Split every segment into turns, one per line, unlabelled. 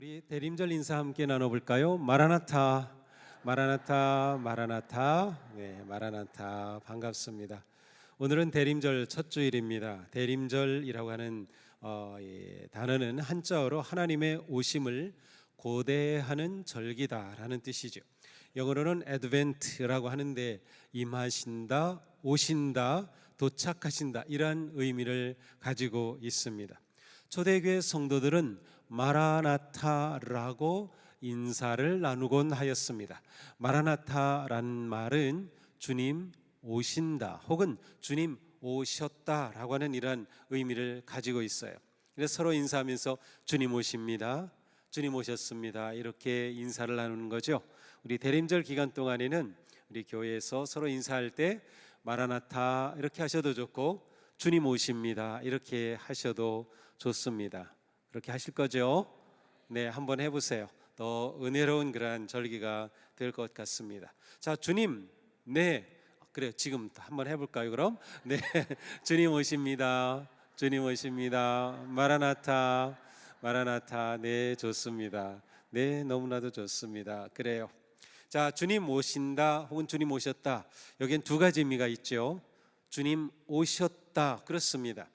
우리 대림절 인사 함께 나눠볼까요? 마라나타, 마라나타, 마라나타. 네, 마라나타. 반갑습니다. 오늘은 대림절 첫 주일입니다. 대림절이라고 하는 단어는 한자어로 하나님의 오심을 고대하는 절기다라는 뜻이죠. 영어로는 advent라고 하는데 임하신다, 오신다, 도착하신다 이러한 의미를 가지고 있습니다. 초대교회 성도들은 마라나타라고 인사를 나누곤 하였습니다. 마라나타라는 말은 주님 오신다 혹은 주님 오셨다라고 하는 이러한 의미를 가지고 있어요. 그래서 서로 인사하면서 주님 오십니다, 주님 오셨습니다 이렇게 인사를 나누는 거죠. 우리 대림절 기간 동안에는 우리 교회에서 서로 인사할 때 마라나타 이렇게 하셔도 좋고 주님 오십니다 이렇게 하셔도 좋습니다. 그렇게 하실 거죠? 네, 한번 해보세요. 더 은혜로운 그러한 절기가 될 것 같습니다. 자, 주님, 네, 그래요. 지금 한번 해볼까요? 그럼 네, 주님 오십니다. 주님 오십니다. 마라나타, 마라나타. 네, 좋습니다. 네, 너무나도 좋습니다. 그래요. 자, 주님 오신다 혹은 주님 오셨다. 여기엔 두 가지 의미가 있죠. 주님 오셨다, 그렇습니다.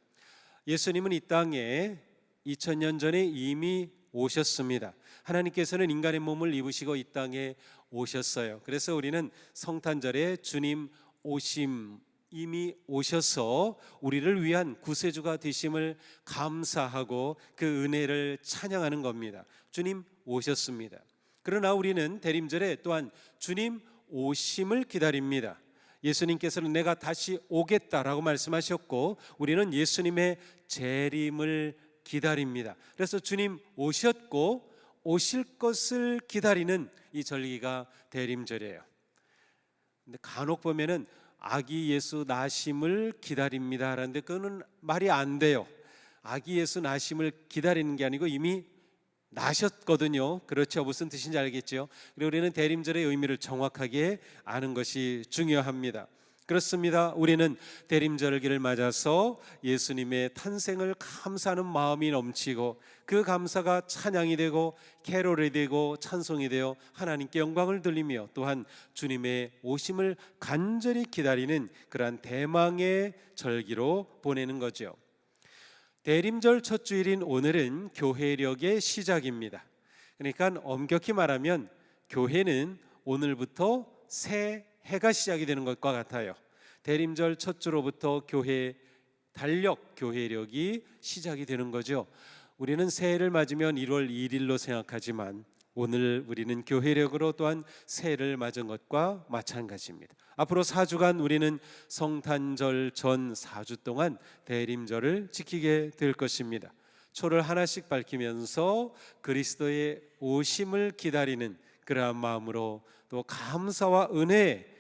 예수님은 이 땅에 2000년 전에 이미 오셨습니다. 하나님께서는 인간의 몸을 입으시고 이 땅에 오셨어요. 그래서 우리는 성탄절에 주님 오심, 이미 오셔서 우리를 위한 구세주가 되심을 감사하고 그 은혜를 찬양하는 겁니다. 주님 오셨습니다. 그러나 우리는 대림절에 또한 주님 오심을 기다립니다. 예수님께서는 내가 다시 오겠다라고 말씀하셨고 우리는 예수님의 재림을 기다립니다. 그래서 주님 오셨고 오실 것을 기다리는 이 절기가 대림절이에요. 근데 간혹 보면은 아기 예수 나심을 기다립니다 하는데 그거는 말이 안 돼요. 아기 예수 나심을 기다리는 게 아니고 이미 나셨거든요. 그렇죠? 무슨 뜻인지 알겠죠? 그리고 우리는 대림절의 의미를 정확하게 아는 것이 중요합니다. 그렇습니다. 우리는 대림절기를 맞아서 예수님의 탄생을 감사하는 마음이 넘치고 그 감사가 찬양이 되고 캐롤이 되고 찬송이 되어 하나님께 영광을 돌리며 또한 주님의 오심을 간절히 기다리는 그러한 대망의 절기로 보내는 거죠. 대림절 첫 주일인 오늘은 교회력의 시작입니다. 그러니까 엄격히 말하면 교회는 오늘부터 새 해가 시작이 되는 것과 같아요. 대림절 첫 주로부터 교회 달력, 교회력이 시작이 되는 거죠. 우리는 새해를 맞으면 1월 1일로 생각하지만 오늘 우리는 교회력으로 또한 새해를 맞은 것과 마찬가지입니다. 앞으로 4주간 우리는 성탄절 전 4주 동안 대림절을 지키게 될 것입니다. 초를 하나씩 밝히면서 그리스도의 오심을 기다리는 그러한 마음으로 또 감사와 은혜에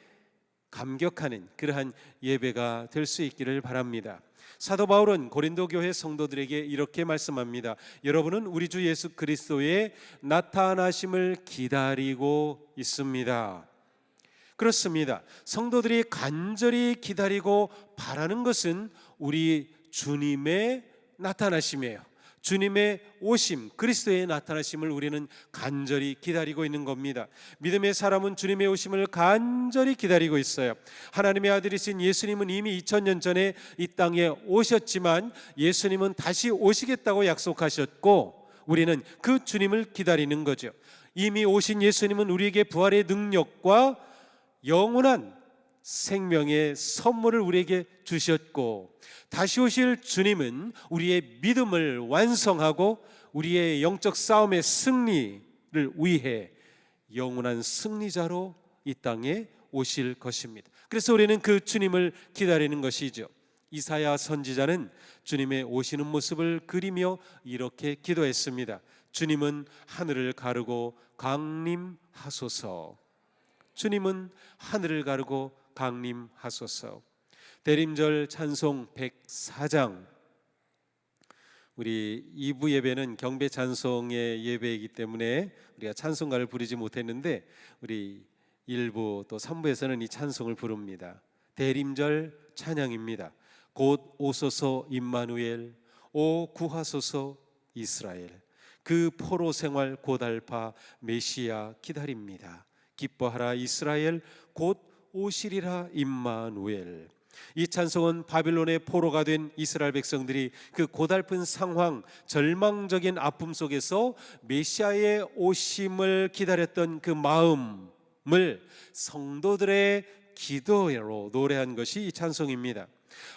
감격하는 그러한 예배가 될 수 있기를 바랍니다. 사도 바울은 고린도 교회 성도들에게 이렇게 말씀합니다. 여러분은 우리 주 예수 그리스도의 나타나심을 기다리고 있습니다. 그렇습니다. 성도들이 간절히 기다리고 바라는 것은 우리 주님의 나타나심이에요. 주님의 오심, 그리스도의 나타나심을 우리는 간절히 기다리고 있는 겁니다. 믿음의 사람은 주님의 오심을 간절히 기다리고 있어요. 하나님의 아들이신 예수님은 이미 2000년 전에 이 땅에 오셨지만 예수님은 다시 오시겠다고 약속하셨고 우리는 그 주님을 기다리는 거죠. 이미 오신 예수님은 우리에게 부활의 능력과 영원한 생명의 선물을 우리에게 주셨고 다시 오실 주님은 우리의 믿음을 완성하고 우리의 영적 싸움의 승리를 위해 영원한 승리자로 이 땅에 오실 것입니다. 그래서 우리는 그 주님을 기다리는 것이죠. 이사야 선지자는 주님의 오시는 모습을 그리며 이렇게 기도했습니다. 주님은 하늘을 가르고 강림하소서. 주님은 하늘을 가르고 강림하소서. 대림절 찬송 104장, 우리 2부 예배는 경배 찬송의 예배이기 때문에 우리가 찬송가를 부르지 못했는데 우리 1부 또 3부에서는 이 찬송을 부릅니다. 대림절 찬양입니다. 곧 오소서 임마누엘, 오 구하소서 이스라엘. 그 포로 생활 고달파 메시아 기다립니다. 기뻐하라 이스라엘, 곧 오시리라 임마누엘. 이 찬송은 바빌론의 포로가 된 이스라엘 백성들이 그 고달픈 상황, 절망적인 아픔 속에서 메시아의 오심을 기다렸던 그 마음을 성도들의 기도로 노래한 것이 이 찬송입니다.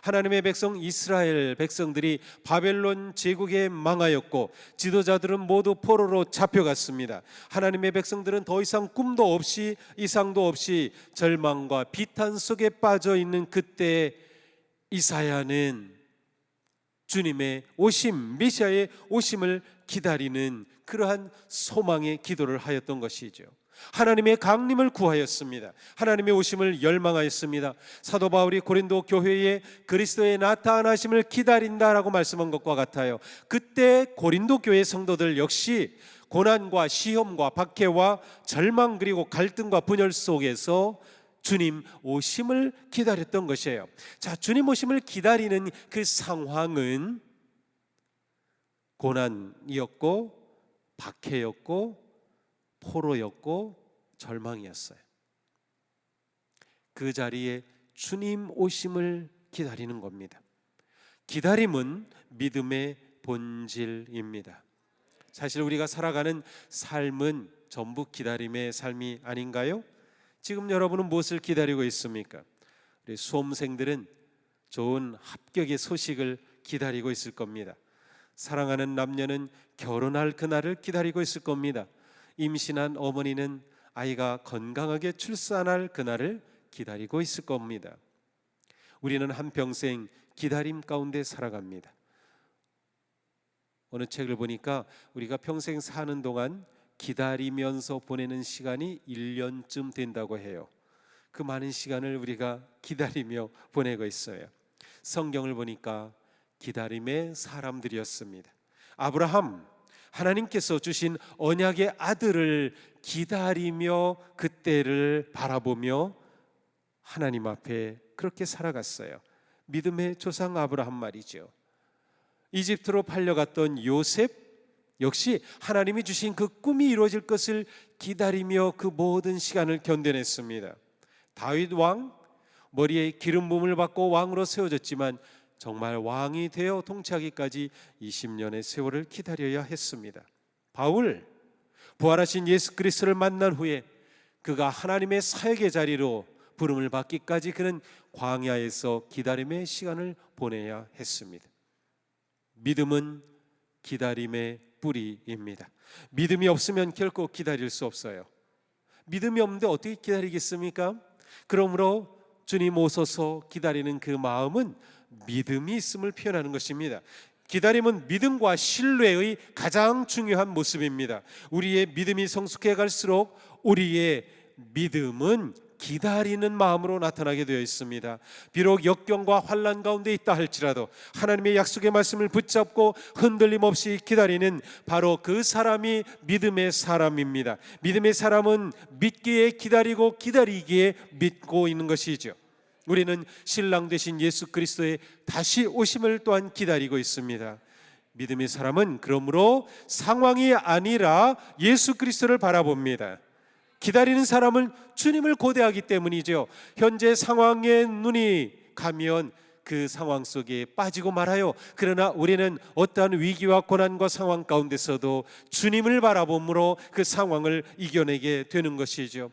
하나님의 백성 이스라엘 백성들이 바벨론 제국에 망하였고 지도자들은 모두 포로로 잡혀갔습니다. 하나님의 백성들은 더 이상 꿈도 없이 이상도 없이 절망과 비탄 속에 빠져 있는 그때 이사야는 주님의 오심, 메시아의 오심을 기다리는 그러한 소망의 기도를 하였던 것이죠. 하나님의 강림을 구하였습니다. 하나님의 오심을 열망하였습니다. 사도 바울이 고린도 교회에 그리스도의 나타나심을 기다린다라고 말씀한 것과 같아요. 그때 고린도 교회 성도들 역시 고난과 시험과 박해와 절망 그리고 갈등과 분열 속에서 주님 오심을 기다렸던 것이에요. 자, 주님 오심을 기다리는 그 상황은 고난이었고 박해였고 포로였고 절망이었어요. 그 자리에 주님 오심을 기다리는 겁니다. 기다림은 믿음의 본질입니다. 사실 우리가 살아가는 삶은 전부 기다림의 삶이 아닌가요? 지금 여러분은 무엇을 기다리고 있습니까? 우리 수험생들은 좋은 합격의 소식을 기다리고 있을 겁니다. 사랑하는 남녀는 결혼할 그날을 기다리고 있을 겁니다. 임신한 어머니는 아이가 건강하게 출산할 그날을 기다리고 있을 겁니다. 우리는 한평생 기다림 가운데 살아갑니다. 어느 책을 보니까 우리가 평생 사는 동안 기다리면서 보내는 시간이 1년쯤 된다고 해요. 그 많은 시간을 우리가 기다리며 보내고 있어요. 성경을 보니까 기다림의 사람들이었습니다. 아브라함, 하나님께서 주신 언약의 아들을 기다리며 그때를 바라보며 하나님 앞에 그렇게 살아갔어요. 믿음의 조상 아브라함 말이죠. 이집트로 팔려갔던 요셉 역시 하나님이 주신 그 꿈이 이루어질 것을 기다리며 그 모든 시간을 견뎌냈습니다. 다윗 왕, 머리에 기름 부음을 받고 왕으로 세워졌지만 정말 왕이 되어 통치하기까지 20년의 세월을 기다려야 했습니다. 바울, 부활하신 예수 그리스도를 만난 후에 그가 하나님의 사역의 자리로 부름을 받기까지 그는 광야에서 기다림의 시간을 보내야 했습니다. 믿음은 기다림의 뿌리입니다. 믿음이 없으면 결코 기다릴 수 없어요. 믿음이 없는데 어떻게 기다리겠습니까? 그러므로 주님 오소서 기다리는 그 마음은 믿음이 있음을 표현하는 것입니다. 기다림은 믿음과 신뢰의 가장 중요한 모습입니다. 우리의 믿음이 성숙해 갈수록 우리의 믿음은 기다리는 마음으로 나타나게 되어 있습니다. 비록 역경과 환난 가운데 있다 할지라도 하나님의 약속의 말씀을 붙잡고 흔들림 없이 기다리는 바로 그 사람이 믿음의 사람입니다. 믿음의 사람은 믿기에 기다리고 기다리기에 믿고 있는 것이죠. 우리는 신랑 되신 예수 그리스도의 다시 오심을 또한 기다리고 있습니다. 믿음의 사람은 그러므로 상황이 아니라 예수 그리스도를 바라봅니다. 기다리는 사람은 주님을 고대하기 때문이죠. 현재 상황에 눈이 가면 그 상황 속에 빠지고 말아요. 그러나 우리는 어떠한 위기와 고난과 상황 가운데서도 주님을 바라봄으로 그 상황을 이겨내게 되는 것이죠.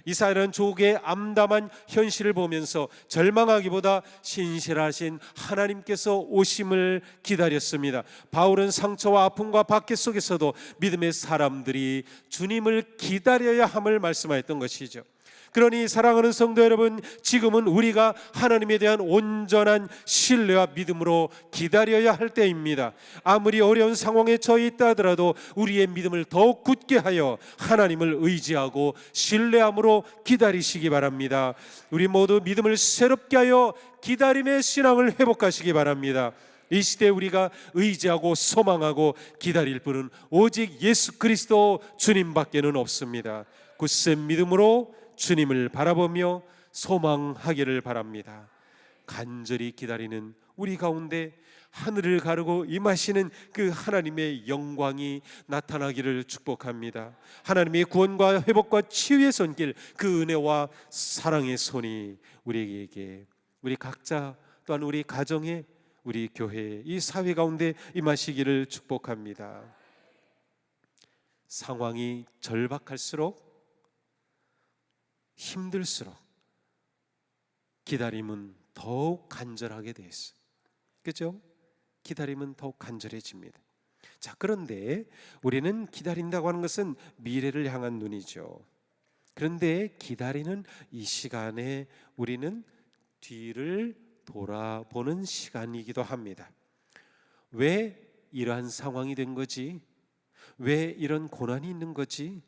이사야는 조국의 암담한 현실을 보면서 절망하기보다 신실하신 하나님께서 오심을 기다렸습니다. 바울은 상처와 아픔과 박해 속에서도 믿음의 사람들이 주님을 기다려야 함을 말씀하였던 것이죠. 그러니 사랑하는 성도 여러분, 지금은 우리가 하나님에 대한 온전한 신뢰와 믿음으로 기다려야 할 때입니다. 아무리 어려운 상황에 처해 있다 하더라도 우리의 믿음을 더욱 굳게 하여 하나님을 의지하고 신뢰함으로 기다리시기 바랍니다. 우리 모두 믿음을 새롭게 하여 기다림의 신앙을 회복하시기 바랍니다. 이 시대에 우리가 의지하고 소망하고 기다릴 분은 오직 예수 그리스도 주님밖에는 없습니다. 굳센 믿음으로 주님을 바라보며 소망하기를 바랍니다. 간절히 기다리는 우리 가운데 하늘을 가르고 임하시는 그 하나님의 영광이 나타나기를 축복합니다. 하나님의 구원과 회복과 치유의 손길, 그 은혜와 사랑의 손이 우리에게, 우리 각자 또한 우리 가정에, 우리 교회, 이 사회 가운데 임하시기를 축복합니다. 상황이 절박할수록, 힘들수록 기다림은 더욱 간절하게 돼 있어요. 그렇죠? 기다림은 더욱 간절해집니다. 자, 그런데 우리는 기다린다고 하는 것은 미래를 향한 눈이죠. 그런데 기다리는 이 시간에 우리는 뒤를 돌아보는 시간이기도 합니다. 왜 이러한 상황이 된 거지? 왜 이런 고난이 있는 거지?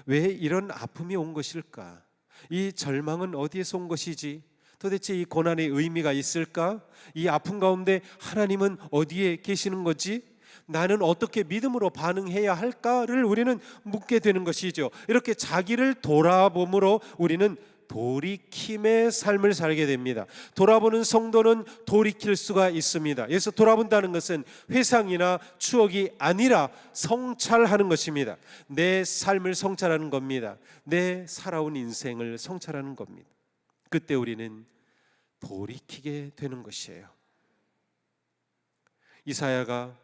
왜 이런 아픔이 온 것일까? 이 절망은 어디에서 온 것이지? 도대체 이 고난의 의미가 있을까? 이 아픔 가운데 하나님은 어디에 계시는 거지? 나는 어떻게 믿음으로 반응해야 할까를 우리는 묻게 되는 것이죠. 이렇게 자기를 돌아봄으로 우리는 돌이킴의 삶을 살게 됩니다. 돌아보는 성도는 돌이킬 수가 있습니다. 그래서 돌아본다는 것은 회상이나 추억이 아니라 성찰하는 것입니다. 내 삶을 성찰하는 겁니다. 내 살아온 인생을 성찰하는 겁니다. 그때 우리는 돌이키게 되는 것이에요. 이사야가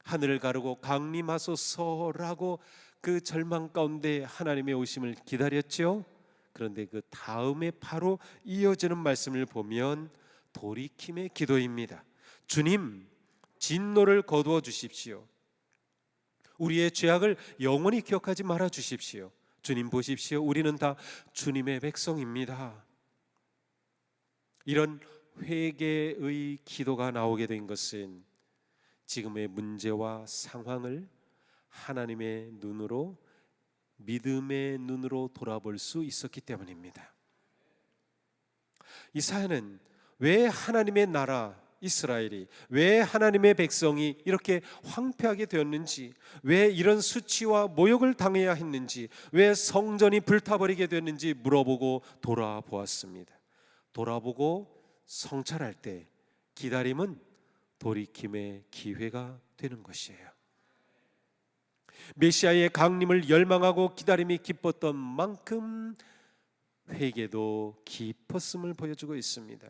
하늘을 가르고 강림하소서라고 그 절망 가운데 하나님의 오심을 기다렸죠. 그런데 그 다음에 바로 이어지는 말씀을 보면 돌이킴의 기도입니다. 주님, 진노를 거두어 주십시오. 우리의 죄악을 영원히 기억하지 말아 주십시오. 주님 보십시오. 우리는 다 주님의 백성입니다. 이런 회개의 기도가 나오게 된 것은 지금의 문제와 상황을 하나님의 눈으로, 믿음의 눈으로 돌아볼 수 있었기 때문입니다. 이사야는 왜 하나님의 나라 이스라엘이, 왜 하나님의 백성이 이렇게 황폐하게 되었는지, 왜 이런 수치와 모욕을 당해야 했는지, 왜 성전이 불타버리게 됐는지 물어보고 돌아보았습니다. 돌아보고 성찰할 때 기다림은 돌이킴의 기회가 되는 것이에요. 메시아의 강림을 열망하고 기다림이 기뻤던 만큼 회개도 깊었음을 보여주고 있습니다.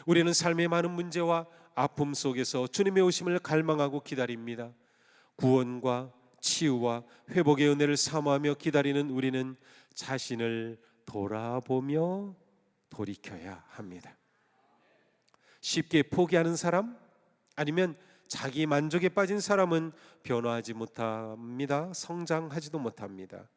우리는 삶의 많은 문제와 아픔 속에서 주님의 오심을 갈망하고 기다립니다. 구원과 치유와 회복의 은혜를 사모하며 기다리는 우리는 자신을 돌아보며 돌이켜야 합니다. 쉽게 포기하는 사람, 아니면 자기 만족에 빠진 사람은 변화하지 못합니다. 성장하지도 못합니다.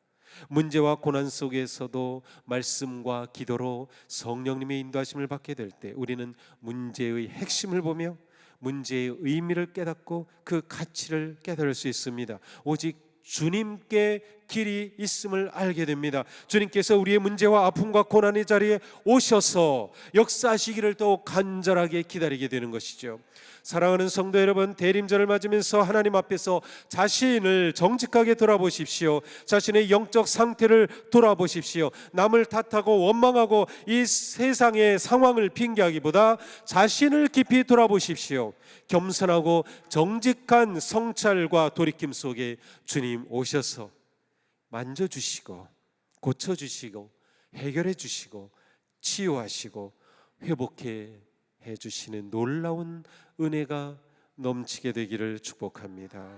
문제와 고난 속에서도 말씀과 기도로 성령님의 인도하심을 받게 될 때 우리는 문제의 핵심을 보며 문제의 의미를 깨닫고 그 가치를 깨달을 수 있습니다. 오직 주님께 길이 있음을 알게 됩니다. 주님께서 우리의 문제와 아픔과 고난의 자리에 오셔서 역사하시기를 더욱 간절하게 기다리게 되는 것이죠. 사랑하는 성도 여러분, 대림절을 맞으면서 하나님 앞에서 자신을 정직하게 돌아보십시오. 자신의 영적 상태를 돌아보십시오. 남을 탓하고 원망하고 이 세상의 상황을 핑계하기보다 자신을 깊이 돌아보십시오. 겸손하고 정직한 성찰과 돌이킴 속에 주님 오셔서 만져주시고 고쳐주시고 해결해주시고 치유하시고 회복해 주시는 놀라운 은혜가 넘치게 되기를 축복합니다.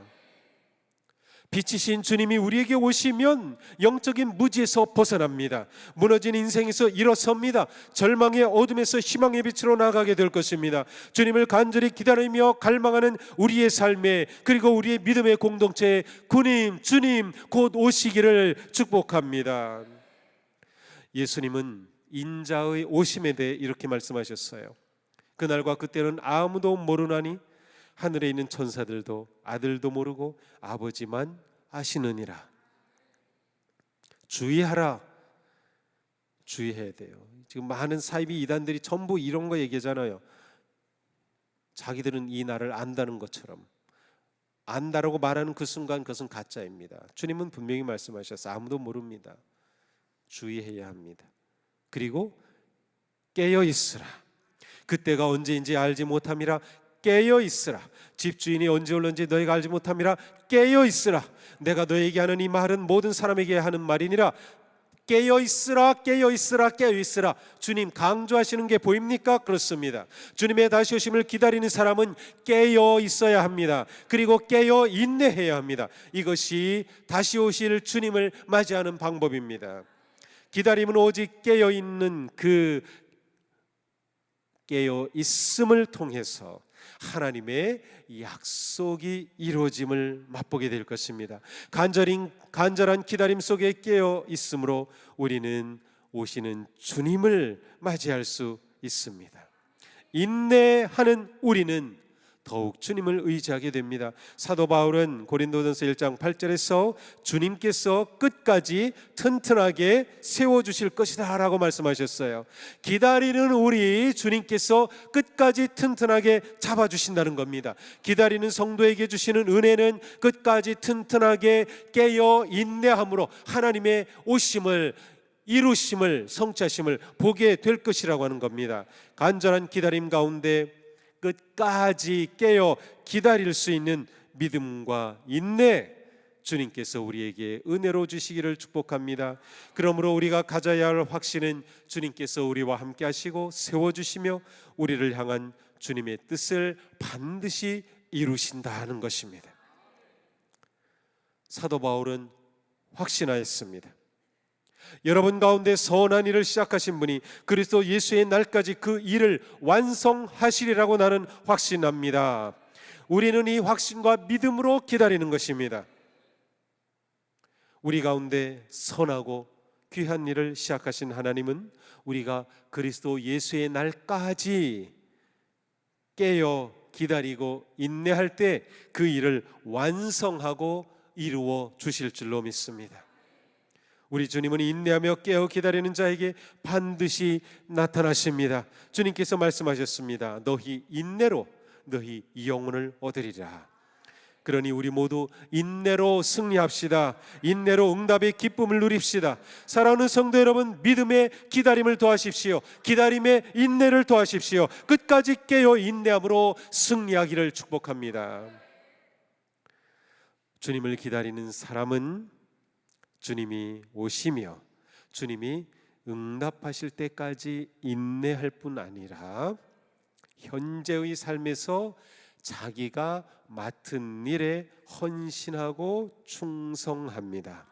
빛이신 주님이 우리에게 오시면 영적인 무지에서 벗어납니다. 무너진 인생에서 일어섭니다. 절망의 어둠에서 희망의 빛으로 나아가게 될 것입니다. 주님을 간절히 기다리며 갈망하는 우리의 삶에, 그리고 우리의 믿음의 공동체에 주님 곧 오시기를 축복합니다. 예수님은 인자의 오심에 대해 이렇게 말씀하셨어요. 그날과 그때는 아무도 모르나니 하늘에 있는 천사들도 아들도 모르고 아버지만 아시느니라. 주의하라. 주의해야 돼요. 지금 많은 사이비 이단들이 전부 이런 거 얘기하잖아요. 자기들은 이 날을 안다는 것처럼. 안다라고 말하는 그 순간 그것은 가짜입니다. 주님은 분명히 말씀하셨어요. 아무도 모릅니다. 주의해야 합니다. 그리고 깨어 있으라. 그때가 언제인지 알지 못함이라 깨어 있으라. 집주인이 언제 올는지 너희가 알지 못함이라. 깨어 있으라. 내가 너에게 하는 이 말은 모든 사람에게 하는 말이니라. 깨어 있으라, 깨어 있으라, 깨어 있으라. 주님 강조하시는 게 보입니까? 그렇습니다. 주님의 다시 오심을 기다리는 사람은 깨어 있어야 합니다. 그리고 깨어 인내해야 합니다. 이것이 다시 오실 주님을 맞이하는 방법입니다. 기다림은 오직 깨어 있는 그 깨어 있음을 통해서 하나님의 약속이 이루어짐을 맛보게 될 것입니다. 간절한 기다림 속에 깨어 있으므로 우리는 오시는 주님을 맞이할 수 있습니다. 인내하는 우리는 더욱 주님을 의지하게 됩니다. 사도 바울은 고린도전서 1장 8절에서 주님께서 끝까지 튼튼하게 세워주실 것이다 라고 말씀하셨어요. 기다리는 우리 주님께서 끝까지 튼튼하게 잡아주신다는 겁니다. 기다리는 성도에게 주시는 은혜는 끝까지 튼튼하게 깨어 인내함으로 하나님의 오심을, 이루심을, 성취하심을 보게 될 것이라고 하는 겁니다. 간절한 기다림 가운데 끝까지 깨어 기다릴 수 있는 믿음과 인내, 주님께서 우리에게 은혜로 주시기를 축복합니다. 그러므로 우리가 가져야 할 확신은 주님께서 우리와 함께 하시고 세워주시며 우리를 향한 주님의 뜻을 반드시 이루신다는 것입니다. 사도 바울은 확신하였습니다. 여러분 가운데 선한 일을 시작하신 분이 그리스도 예수의 날까지 그 일을 완성하시리라고 나는 확신합니다. 우리는 이 확신과 믿음으로 기다리는 것입니다. 우리 가운데 선하고 귀한 일을 시작하신 하나님은 우리가 그리스도 예수의 날까지 깨어 기다리고 인내할 때 그 일을 완성하고 이루어 주실 줄로 믿습니다. 우리 주님은 인내하며 깨어 기다리는 자에게 반드시 나타나십니다. 주님께서 말씀하셨습니다. 너희 인내로 너희 영혼을 얻으리라. 그러니 우리 모두 인내로 승리합시다. 인내로 응답의 기쁨을 누립시다. 사랑하는 성도 여러분, 믿음의 기다림을 더하십시오. 기다림의 인내를 더하십시오. 끝까지 깨어 인내함으로 승리하기를 축복합니다. 주님을 기다리는 사람은 주님이 오시며 주님이 응답하실 때까지 인내할 뿐 아니라 현재의 삶에서 자기가 맡은 일에 헌신하고 충성합니다.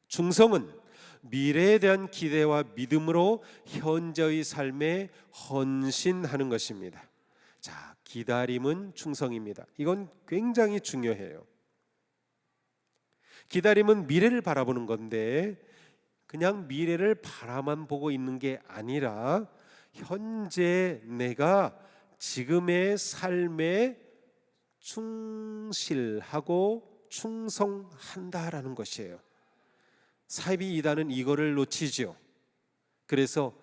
충성은 미래에 대한 기대와 믿음으로 현재의 삶에 헌신하는 것입니다. 자, 기다림은 충성입니다. 이건 굉장히 중요해요. 기다림은 미래를 바라보는 건데 그냥 미래를 바라만 보고 있는 게 아니라 현재 내가 지금의 삶에 충실하고 충성한다라는 것이에요. 사이비 이단은 이거를 놓치죠. 그래서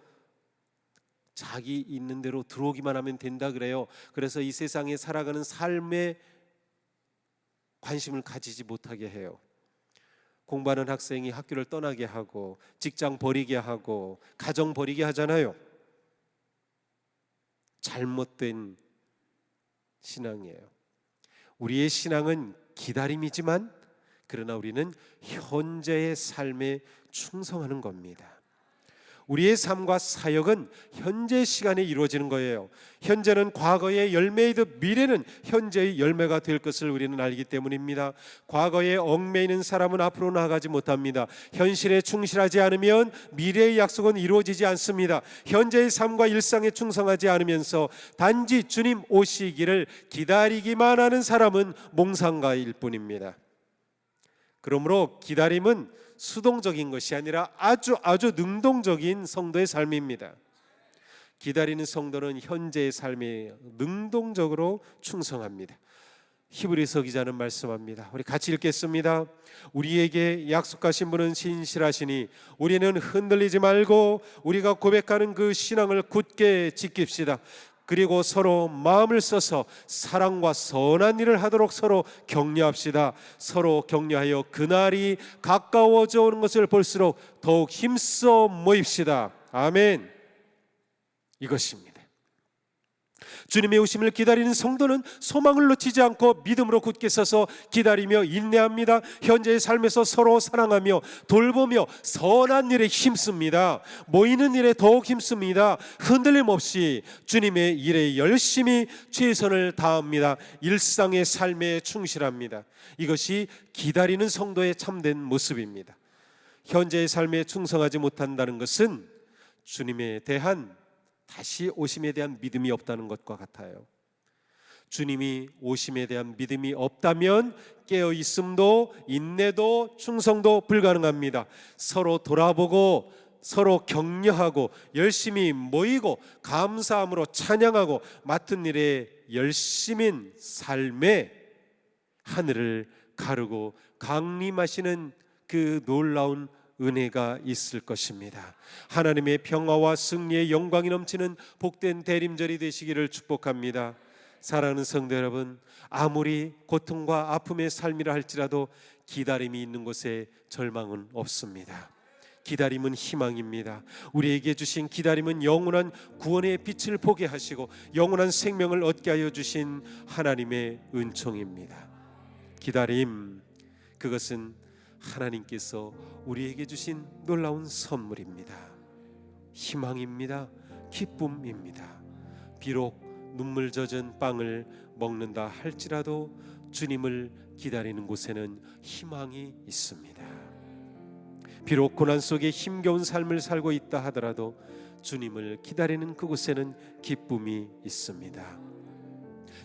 자기 있는 대로 들어오기만 하면 된다 그래요. 그래서 이 세상에 살아가는 삶에 관심을 가지지 못하게 해요. 공부하는 학생이 학교를 떠나게 하고 직장 버리게 하고 가정 버리게 하잖아요. 잘못된 신앙이에요. 우리의 신앙은 기다림이지만 그러나 우리는 현재의 삶에 충성하는 겁니다. 우리의 삶과 사역은 현재 시간에 이루어지는 거예요. 현재는 과거의 열매이듯 미래는 현재의 열매가 될 것을 우리는 알기 때문입니다. 과거에 얽매이는 사람은 앞으로 나아가지 못합니다. 현실에 충실하지 않으면 미래의 약속은 이루어지지 않습니다. 현재의 삶과 일상에 충성하지 않으면서 단지 주님 오시기를 기다리기만 하는 사람은 몽상가일 뿐입니다. 그러므로 기다림은 수동적인 것이 아니라 아주 능동적인 성도의 삶입니다. 기다리는 성도는 현재의 삶에 능동적으로 충성합니다. 히브리서 기자는 말씀합니다. 우리 같이 읽겠습니다. 우리에게 약속하신 분은 신실하시니 우리는 흔들리지 말고 우리가 고백하는 그 신앙을 굳게 지킵시다. 그리고 서로 마음을 써서 사랑과 선한 일을 하도록 서로 격려합시다. 서로 격려하여 그날이 가까워져 오는 것을 볼수록 더욱 힘써 모입시다. 아멘. 이것입니다. 주님의 오심을 기다리는 성도는 소망을 놓치지 않고 믿음으로 굳게 서서 기다리며 인내합니다. 현재의 삶에서 서로 사랑하며 돌보며 선한 일에 힘씁니다. 모이는 일에 더욱 힘씁니다. 흔들림 없이 주님의 일에 열심히 최선을 다합니다. 일상의 삶에 충실합니다. 이것이 기다리는 성도의 참된 모습입니다. 현재의 삶에 충성하지 못한다는 것은 주님에 대한 다시 오심에 대한 믿음이 없다는 것과 같아요. 주님이 오심에 대한 믿음이 없다면 깨어 있음도 인내도 충성도 불가능합니다. 서로 돌아보고 서로 격려하고 열심히 모이고 감사함으로 찬양하고 맡은 일에 열심인 삶에 하늘을 가르고 강림하시는 그 놀라운 은혜가 있을 것입니다. 하나님의 평화와 승리의 영광이 넘치는 복된 대림절이 되시기를 축복합니다. 사랑하는 성도 여러분, 아무리 고통과 아픔의 삶이라 할지라도 기다림이 있는 곳에 절망은 없습니다. 기다림은 희망입니다. 우리에게 주신 기다림은 영원한 구원의 빛을 보게 하시고 영원한 생명을 얻게 하여 주신 하나님의 은총입니다. 기다림, 그것은 하나님께서 우리에게 주신 놀라운 선물입니다. 희망입니다. 기쁨입니다. 비록 눈물 젖은 빵을 먹는다 할지라도 주님을 기다리는 곳에는 희망이 있습니다. 비록 고난 속에 힘겨운 삶을 살고 있다 하더라도 주님을 기다리는 그곳에는 기쁨이 있습니다.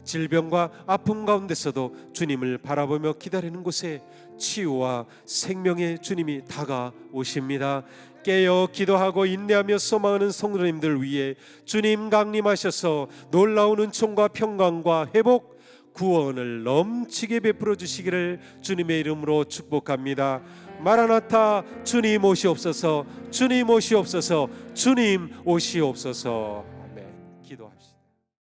질병과 아픔 가운데서도 주님을 바라보며 기다리는 곳에 치유와 생명의 주님이 다가오십니다. 깨어 기도하고 인내하며 소망하는 성도님들 위해 주님 강림하셔서 놀라운 은총과 평강과 회복, 구원을 넘치게 베풀어 주시기를 주님의 이름으로 축복합니다. 마라나타, 주님 오시옵소서, 주님 오시옵소서, 주님 오시옵소서. 아멘. 기도합시다.